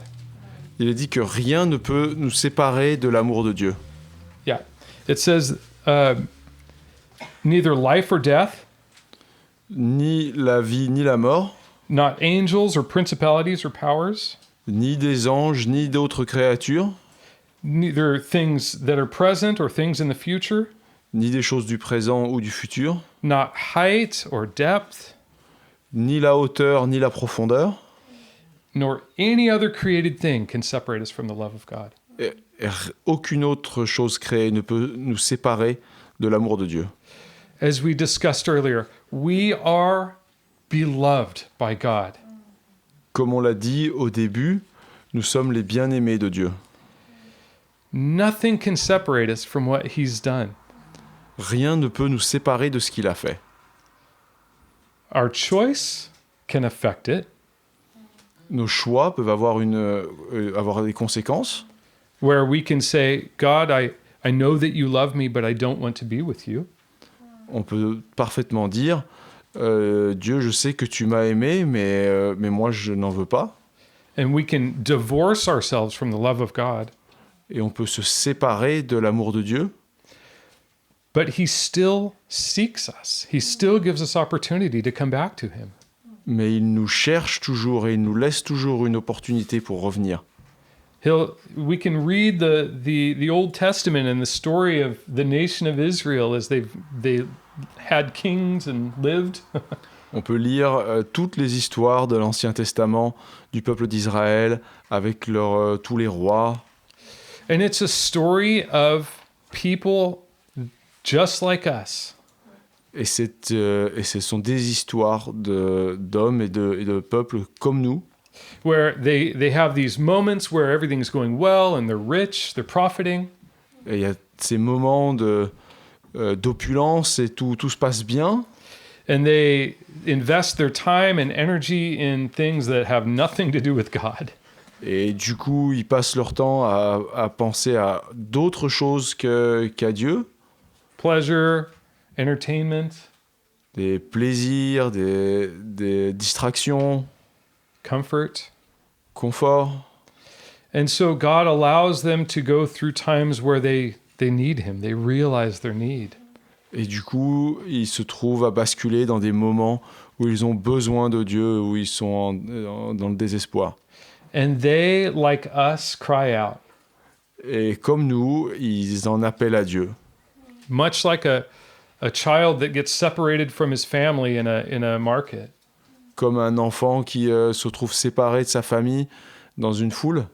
il est dit que rien ne peut nous séparer de l'amour de Dieu. Yeah. It says neither life or death, Ni la vie, ni la mort, not angels or principalities or powers, ni des anges, ni d'autres créatures, neither things that are present or things in the future, ni des choses du présent ou du futur, not height or depth, ni la hauteur, ni la profondeur, nor any other created thing can separate us from the love of God. et aucune autre chose créée ne peut nous séparer de l'amour de Dieu. As we discussed earlier, we are beloved by God. Comme on l'a dit au début, nous sommes les bien-aimés de Dieu. Nothing can separate us from what He's done. Rien ne peut nous séparer de ce qu'il a fait. Our choice can affect it, Nos choix peuvent avoir des conséquences. where we can say, God, I know that you love me, but I don't want to be with you. On peut parfaitement dire Dieu, je sais que tu m'as aimé, mais moi je n'en veux pas. And we can divorce ourselves from the love of God, Et on peut se séparer de l'amour de Dieu. but He still seeks us. He still gives us opportunity to come back to Him. Mais il nous cherche toujours et il nous laisse toujours une opportunité pour revenir. We can read the Old Testament and the story of the nation of Israel as they had kings and lived. On peut lire toutes les histoires de l'Ancien Testament du peuple d'Israël avec tous les rois. And it's a story of people just like us. Et ce sont des histoires d'hommes et de peuples comme nous, Where they have these moments where everything's going well and they're rich, they're profiting. et il y a ces moments d'opulence et tout se passe bien. And they invest their time and energy in things that have nothing to do with God. Et du coup, ils passent leur temps à penser à d'autres choses qu'à Dieu, pleasure, entertainment, des plaisirs, des distractions, comfort. confort. And so God allows them to go through times where they need him. They realize their need. Et du coup, ils se trouvent à basculer dans des moments où ils ont besoin de Dieu, où ils sont dans le désespoir. And they, like us, cry out. Et comme nous, ils en appellent à Dieu. Much like a child that gets separated from his family in a market. Comme un enfant qui se trouve séparé de sa famille dans une foule.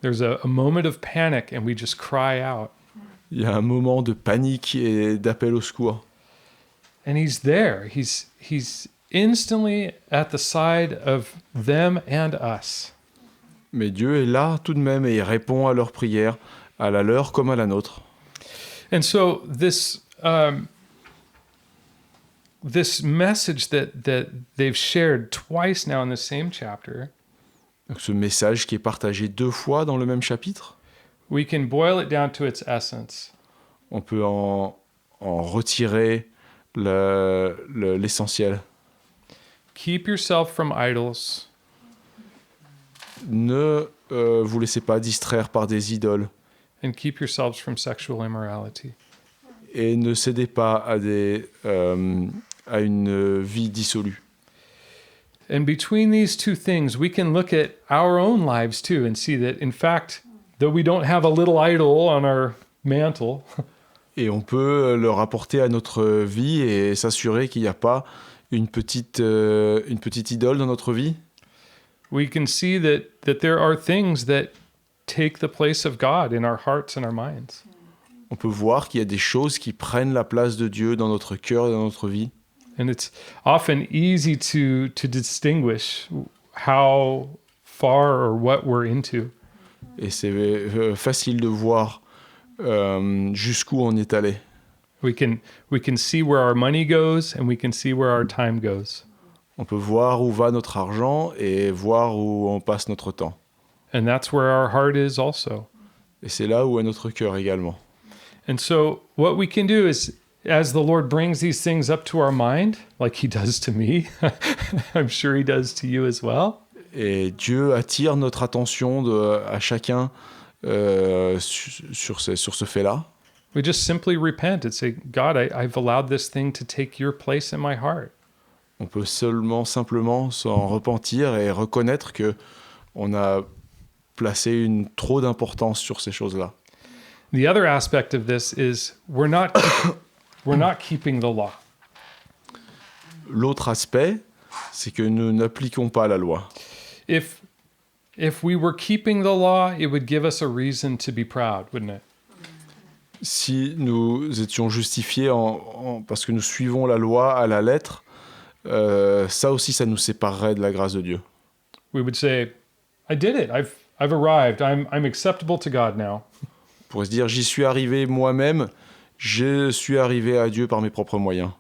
There's a moment of panic and we just cry out. Il y a un moment de panique et d'appel au secours. And he's there. He's instantly at the side of them and us. Mais Dieu est là tout de même et il répond à leurs prières, à la leur comme à la nôtre. And so this message that they've shared twice now in the same chapter, Donc, ce message qui est partagé 2 fois dans le même chapitre, we can boil it down to its essence. on peut en retirer l'essentiel. Keep yourself from idols. Ne vous laissez pas distraire par des idoles And keep yourselves from sexual immorality. et ne cédez pas à une vie dissolue. And between these two things, we can look at our own lives too and see that, in fact, though we don't have a little idol on our mantle, Et on peut le rapporter à notre vie et s'assurer qu'il n'y a pas une petite idole dans notre vie. we can see that there are things that take the place of God in our hearts and our minds. On peut voir qu'il y a des choses qui prennent la place de Dieu dans notre cœur et dans notre vie. And it's often easy to distinguish how far or what we're into. Et c'est facile de voir jusqu'où on est allé. We can see where our money goes and we can see where our time goes. On peut voir où va notre argent et voir où on passe notre temps. And that's where our heart is also. Et c'est là où est notre cœur également. And so what we can do is, as the Lord brings these things up to our mind, like he does to me, I'm sure he does to you as well. Et Dieu attire notre attention à chacun sur ce fait-là. We just simply repent and say, God, I've allowed this thing to take your place in my heart. On peut simplement s'en repentir et reconnaître que on a placé trop d'importance sur ces choses-là. The other aspect of this is we're not keeping the law. L'autre aspect, c'est que nous n'appliquons pas la loi. If we were keeping the law, it would give us a reason to be proud, wouldn't it? Si nous étions justifiés parce que nous suivons la loi à la lettre, ça aussi, ça nous séparerait de la grâce de Dieu. We would say, I did it. I've arrived. I'm acceptable to God now. On pourrait se dire, j'y suis arrivé moi-même, je suis arrivé à Dieu par mes propres moyens.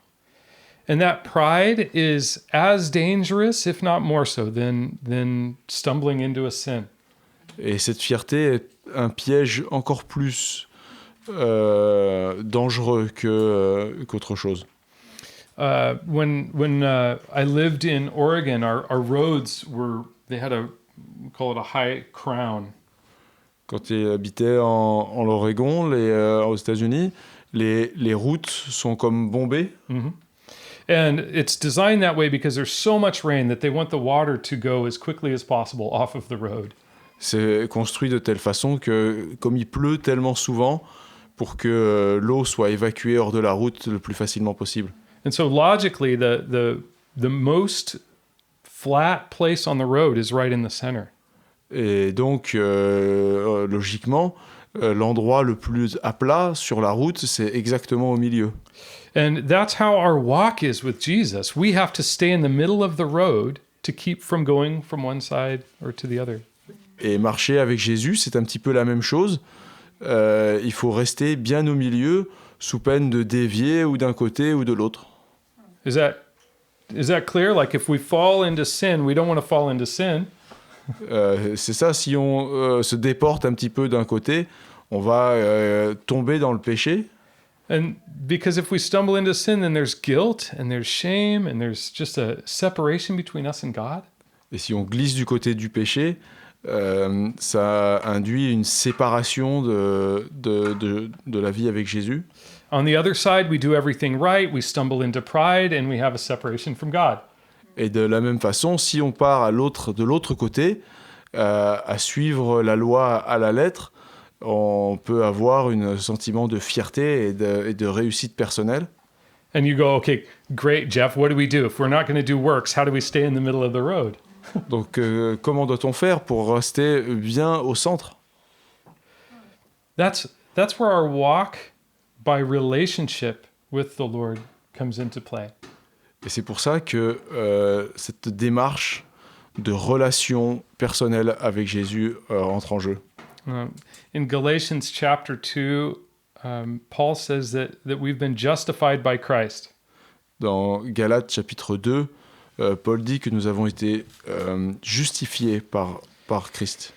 And that pride is as dangerous, if not more so, than stumbling into a sin. Et cette fierté est un piège encore plus dangereux qu'autre chose. When I lived in Oregon, our roads they had we call it a high crown. Quand il habitait en Oregon, aux États-Unis, les routes sont comme bombées. Mm-hmm. And it's designed that way because there's so much rain that they want the water to go as quickly as possible off of the road. C'est construit de telle façon que, comme il pleut tellement souvent, pour que l'eau soit évacuée hors de la route le plus facilement possible. And so logically, the most flat place on the road is right in the center. Et donc, logiquement, l'endroit le plus à plat sur la route, c'est exactement au milieu. And that's how our walk is with Jesus. We have to stay in the middle of the road to keep from going from one side or to the other. Et marcher avec Jésus, c'est un petit peu la même chose. Il faut rester bien au milieu, sous peine de dévier ou d'un côté ou de l'autre. Is that clear? Like if we fall into sin, we don't want to fall into sin. C'est ça, si on se déporte un petit peu d'un côté, on va tomber dans le péché. And because if we stumble into sin, then there's guilt and there's shame and there's just a separation between us and God. Et si on glisse du côté du péché, ça induit une séparation de la vie avec Jésus. On the other side, we do everything right, we stumble into pride, and we have a separation from God. Et de la même façon, si on part de l'autre côté, à suivre la loi à la lettre, on peut avoir un sentiment de fierté et de réussite personnelle. And you go, okay, great, Jeff, what do we do? If we're not going to do works, how do we stay in the middle of the road? Donc, comment doit-on faire pour rester bien au centre ? That's where our walk by relationship with the Lord comes into play. Et c'est pour ça que cette démarche de relation personnelle avec Jésus rentre en jeu. In Galatians chapter 2, Paul says that we've been justified by Christ. Dans Galates chapitre 2, Paul dit que nous avons été justifiés par Christ.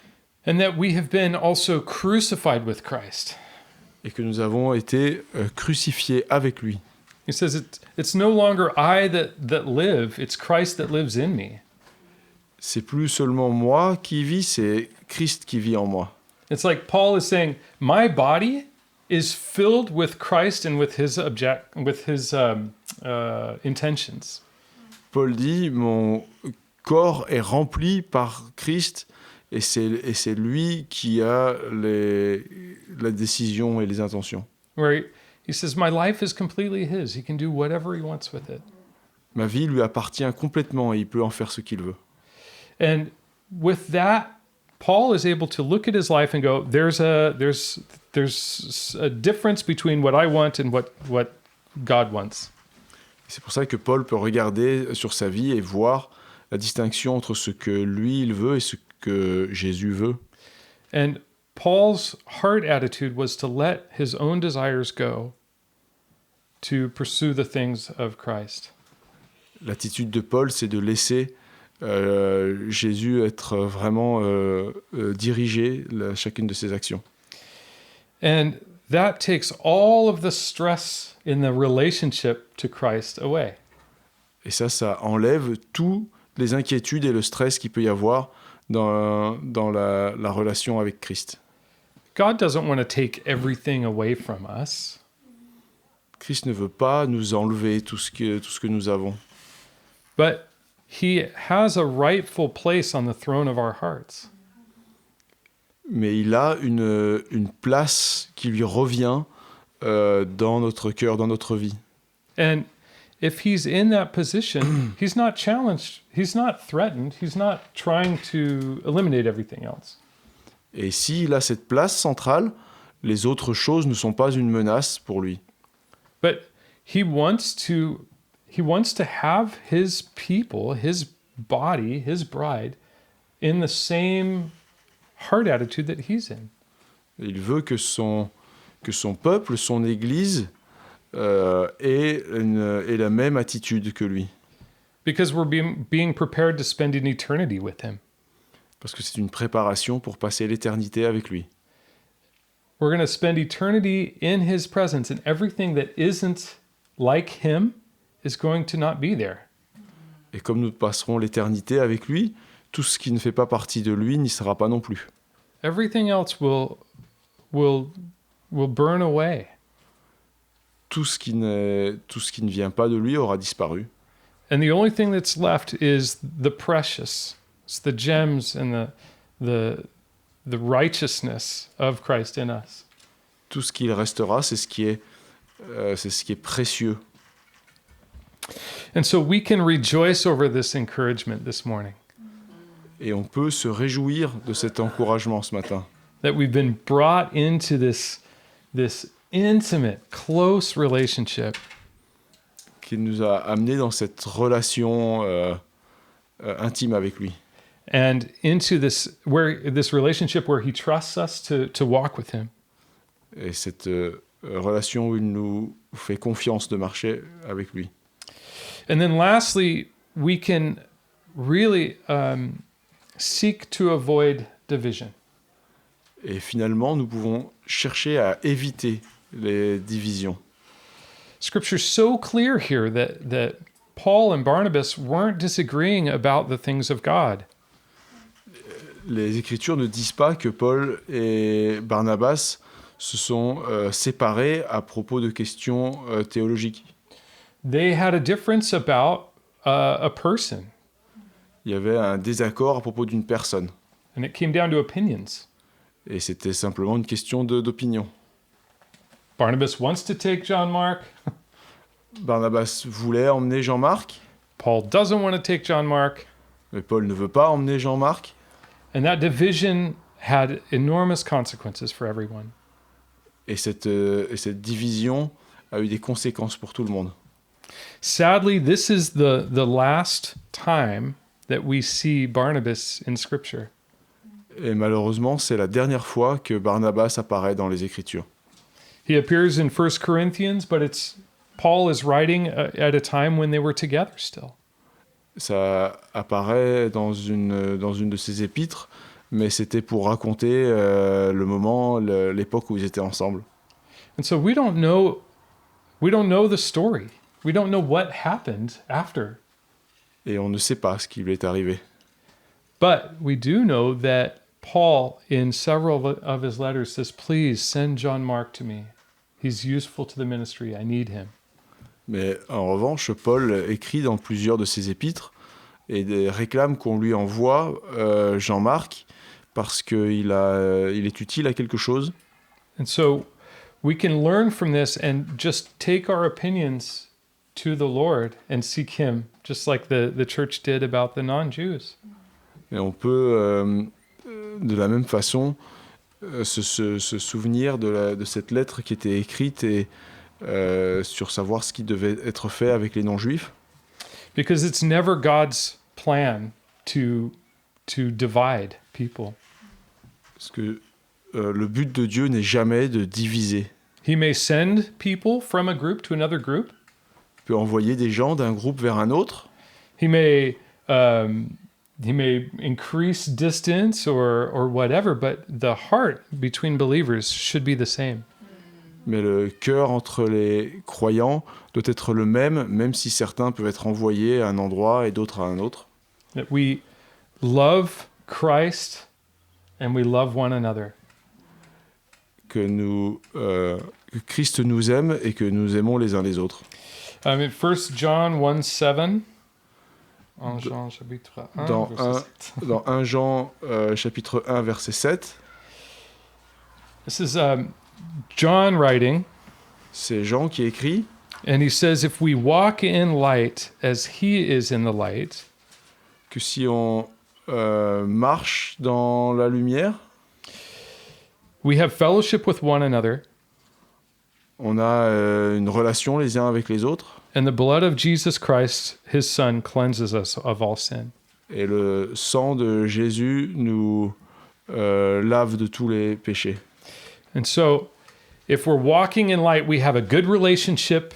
And that we have been also crucified with Christ. Et que nous avons été crucifiés avec lui. He says it's no longer I that live, it's Christ that lives in me. C'est plus seulement moi qui vis, c'est Christ qui vit en moi. It's like Paul is saying, my body is filled with Christ and with his intentions. Paul dit, mon corps est rempli par Christ et c'est lui qui a la décision et les intentions. Where he says, my life is completely his. He can do whatever he wants with it. Ma vie lui appartient complètement et il peut en faire ce qu'il veut. And with that, Paul is able to look at his life and go, there's a difference between what I want and what God wants. C'est pour ça que Paul peut regarder sur sa vie et voir la distinction entre ce que lui il veut et ce que Jésus veut. And Paul's heart attitude was to let his own desires go to pursue the things of Christ. L'attitude de Paul, c'est de laisser Jésus être vraiment diriger chacune de ses actions. And that takes all of the stress in the relationship to Christ away. Et ça enlève toutes les inquiétudes et le stress qu'il peut y avoir dans la relation avec Christ. God doesn't want to take everything away from us. Christ ne veut pas nous enlever tout ce que nous avons. But he has a rightful place on the throne of our hearts. Mais il a une place qui lui revient dans notre cœur, dans notre vie. And if he's in that position, he's not challenged, he's not threatened, he's not trying to eliminate everything else. Et s'il a cette place centrale, les autres choses ne sont pas une menace pour lui. But he wants to have his people, his body, his bride, in the same heart attitude that he's in. Il veut que son peuple, son Église, ait la même attitude que lui. Because we're being prepared to spend an eternity with him. Parce que c'est une préparation pour passer l'éternité avec lui. We're going to spend eternity in his presence, and everything that isn't like him is going to not be there. Et comme nous passerons l'éternité avec lui, tout ce qui ne fait pas partie de lui n'y sera pas non plus. Everything else will burn away. Tout ce qui ne vient pas de lui aura disparu. And the only thing that's left is the precious. It's the gems and the righteousness of Christ in us. Tout ce qu'il restera, c'est ce qui est précieux. And so we can rejoice over this encouragement this morning. Et on peut se réjouir de cet encouragement ce matin. That we've been brought into this intimate, close relationship. Qu'il nous a amenés dans cette relation intime avec lui. And into this relationship where he trusts us to walk with him. Et cette relation où il nous fait confiance de marcher avec lui. And then lastly, we can really seek to avoid division. Et finalement, nous pouvons chercher à éviter les divisions. Scripture's so clear here that Paul and Barnabas weren't disagreeing about the things of God. Les Écritures ne disent pas que Paul et Barnabas se sont séparés à propos de questions théologiques. They had a difference about a person, Il y avait un désaccord à propos d'une personne. and it came down to opinions. Et c'était simplement une question d'opinion. Barnabas wants to take John Mark. Barnabas voulait emmener Jean-Marc, Paul doesn't want to take John Mark. mais Paul ne veut pas emmener Jean-Marc. And that division had enormous consequences for everyone. Et cette division a eu des conséquences pour tout le monde. Sadly, this is the last time that we see Barnabas in Scripture. Et malheureusement, c'est la dernière fois que Barnabas apparaît dans les Écritures. He appears in 1 Corinthians, but Paul is writing at a time when they were together still. Ça apparaît dans une de ses épîtres, mais c'était pour raconter le moment, l'époque où ils étaient ensemble. And so we don't know the story. We don't know what happened after. Et on ne sait pas ce qui lui est arrivé. But we do know that Paul, in several of his letters, says, please send John Mark to me. He's useful to the ministry. I need him. Mais en revanche, Paul écrit dans plusieurs de ses épîtres et réclame qu'on lui envoie Jean-Marc parce qu'il est utile à quelque chose. And so we can learn from this and just take our opinions to the Lord and seek him, just like the church did about the non-Jews. Et on peut, de la même façon, se souvenir de cette lettre qui était écrite et sur savoir ce qui devait être fait avec les non-juifs. Because it's never God's plan to divide people. Parce que le but de Dieu n'est jamais de diviser. He may send people from a group to another group. Il peut envoyer des gens d'un groupe vers un autre. He may increase distance or whatever, but the heart between believers should be the same. Mais le cœur entre les croyants doit être le même si certains peuvent être envoyés à un endroit et d'autres à un autre. That we love Christ and we love one another. Que Christ nous aime et que nous aimons les uns les autres. In 1 John 1:7, en Jean chapitre 1, Dans verset 7. Dans 1 Jean chapitre 1 verset 7, This is John writing, c'est Jean qui écrit and he says, if we walk in light as he is in the light, que si on marche dans la lumière, we have fellowship with one another, on a une relation les uns avec les autres, and the blood of Jesus Christ, his son, cleanses us of all sin. et le sang de Jésus nous lave de tous les péchés. And so, if we're walking in light, we have a good relationship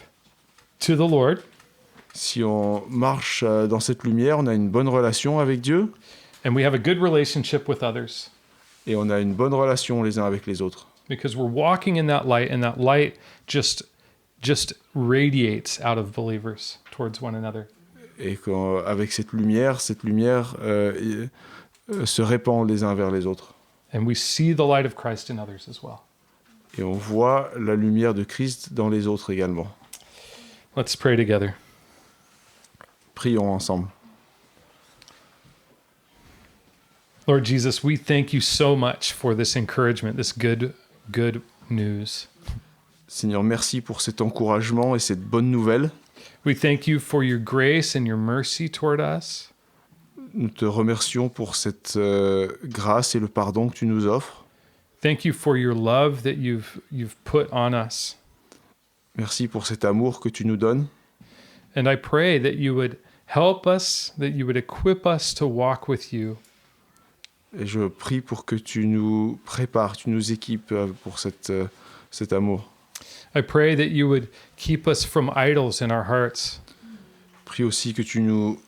to the Lord, Si on marche dans cette lumière, on a une bonne relation avec Dieu, and we have a good relationship with others, et on a une bonne relation les uns avec les autres. because we're walking in that light, and that light just radiates out of believers towards one another. Et avec cette lumière se répand les uns vers les autres. And we see the light of Christ in others as well. Et on voit la lumière de Christ dans les autres également. Let's pray together. Prions ensemble. Lord Jesus, we thank you so much for this encouragement, this good news. Seigneur, merci pour cet encouragement et cette bonne nouvelle. We thank you for your grace and your mercy toward us. Nous te remercions pour cette grâce et le pardon que tu nous offres. Thank you for your love that you've put on us. Merci pour cet amour que tu nous donnes. And I pray that you would help us, that you would equip us to walk with you. Et je prie pour que tu nous prépares, tu nous équipes pour cet amour. I pray that you would keep us from idols in our hearts. Prie aussi que tu nous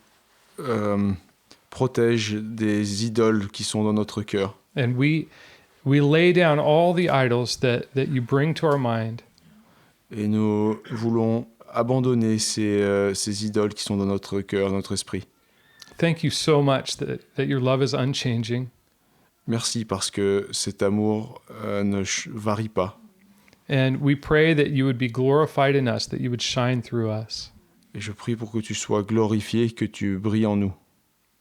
protège des idoles qui sont dans notre cœur. And we lay down all the idols that you bring to our mind. Et nous voulons abandonner ces idoles qui sont dans notre cœur, notre esprit. Thank you so much that your love is unchanging. Merci parce que cet amour ne varie pas. And we pray that you would be glorified in us, that you would shine through us. Et je prie pour que tu sois glorifié, que tu brilles en nous.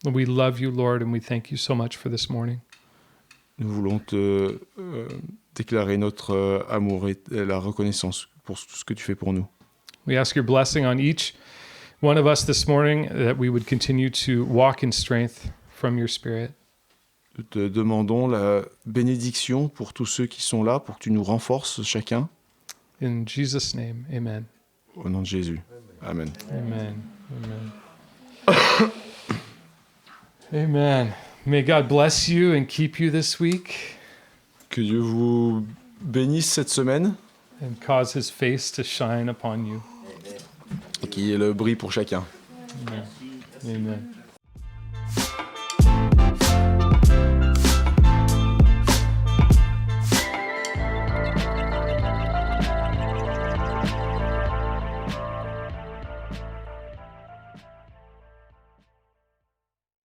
We love you, Lord, and we thank you so much for this morning. Nous voulons te déclarer notre amour et la reconnaissance pour tout ce que tu fais pour nous. We ask your blessing on each one of us this morning, that we would continue to walk in strength from your Spirit. Nous te demandons la bénédiction pour tous ceux qui sont là, pour que tu nous renforces chacun. In Jesus' name, amen. Au nom de Jésus. Amen. Amen. Amen. Amen. May God bless you and keep you this week Que Dieu vous bénisse cette semaine and cause his face to shine upon you. et qu'il y ait le bris pour chacun. Amen. Amen.